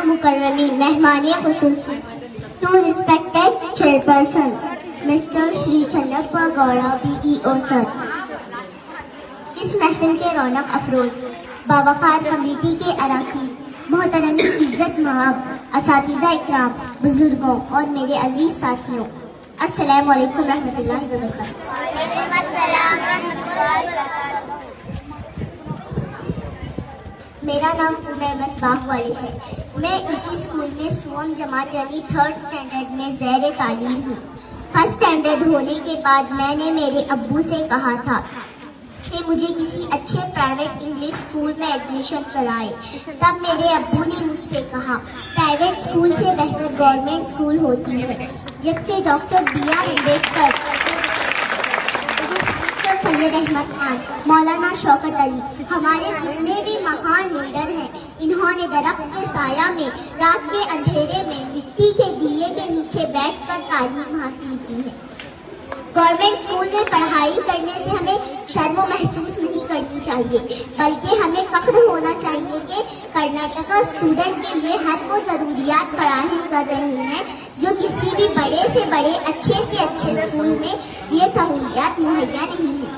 مکرمین مہمان خصوصی to respected chairperson mister Shri Channappa Gowda BEO سر، اس محفل کے رونق افروز باوقار کمیٹی کے اراکین، محترم عزت مآب اساتذہ اکرام، بزرگوں اور میرے عزیز ساتھیوں، السلام علیکم رحمۃ اللہ وبرکاتہ۔ وعلیکم السلام رحمۃ اللہ وبرکاتہ۔ میرا نام امیمن باغ والی ہے۔ میں اسی اسکول میں سوم جماعت یعنی 3rd اسٹینڈرڈ میں زیر تعلیم ہوں۔ 1st اسٹینڈرڈ ہونے کے بعد میں نے میرے ابو سے کہا تھا کہ مجھے کسی اچھے پرائیویٹ انگلش اسکول میں ایڈمیشن کرائے۔ تب میرے ابو نے مجھ سے کہا پرائیویٹ اسکول سے بہتر گورنمنٹ اسکول ہوتی ہے، جبکہ ڈاکٹر BR امبیڈکر، سید احمد خان، مولانا شوکت علی، ہمارے جتنے بھی مہان لیڈر ہیں، انہوں نے درخت کے سایہ میں رات کے اندھیرے میں مٹی کے دیے کے نیچے بیٹھ کر تعلیم حاصل کی ہے۔ گورنمنٹ اسکول میں پڑھائی کرنے سے ہمیں شرم و محسوس نہیں کرنی چاہیے، بلکہ ہمیں فخر ہونا چاہیے کہ کرناٹکا اسٹوڈنٹ کے لیے ہر وہ ضروریات فراہم کر رہے ہیں جو کسی بھی بڑے سے بڑے اچھے سے اچھے اسکول میں یہ سہولیات مہیا نہیں ہیں۔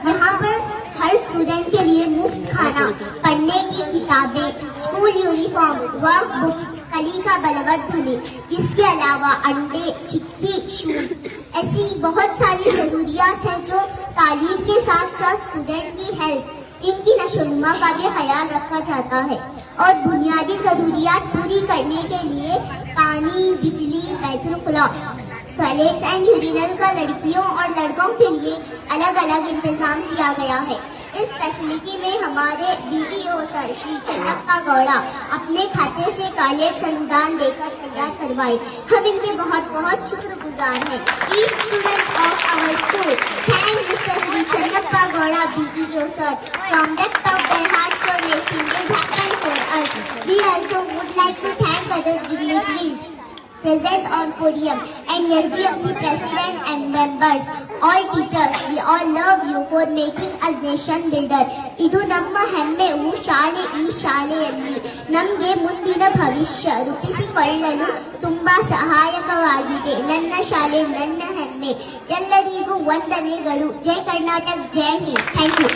یہاں پر ہر اسٹوڈنٹ کے لیے مفت کھانا، پڑھنے کی کتابیں، اسکول یونیفارم، ورک بکس، خلی کا بلوٹ دھنے، اس کے علاوہ انڈے، چکی، شوز، ایسی بہت ساری ضروریات ہیں جو تعلیم کے ساتھ ساتھ اسٹوڈنٹ کی ہیلتھ، ان کی نشو و نما کا بھی خیال رکھا جاتا ہے۔ اور بنیادی ضروریات پوری کرنے کے لیے پانی، بجلی، بیت الخلا، ٹوائلٹس اینڈ یورینل کا لڑکیوں اور لڑکوں کے لیے الگ الگ انتظام کیا گیا ہے۔ اس فیسلٹی میں ہمارے BEO سر شری چنپا گوڑا اپنے کھاتے سے کالج انودان دے کر تیار کروائے، ہم ان کے بہت بہت شکر گزار ہیں۔ Each student of our school thank mister Shri Channappa Gowda BEO sir from depth of their heart for making this happen for us. We also would like to thank other dignitaries present on podium and SDMC president and members, all teachers, we all love you for making us nation builder. Idu namma hemme u shale ee ಶಾಲೆಯಲ್ಲಿ ನಮಗೆ ಮುಂದಿನ ಭವಿಷ್ಯ ರೂಪಿಸಿಕೊಳ್ಳಲು ತುಂಬಾ ಸಹಾಯಕವಾಗಿದೆ. ನನ್ನ ಶಾಲೆ ನನ್ನ ಹೆಮ್ಮೆ. ಎಲ್ಲರಿಗೂ ವಂದನೆಗಳು. ಜೈ ಕರ್ನಾಟಕ, ಜೈ ಹಿಂದ್. Thank you.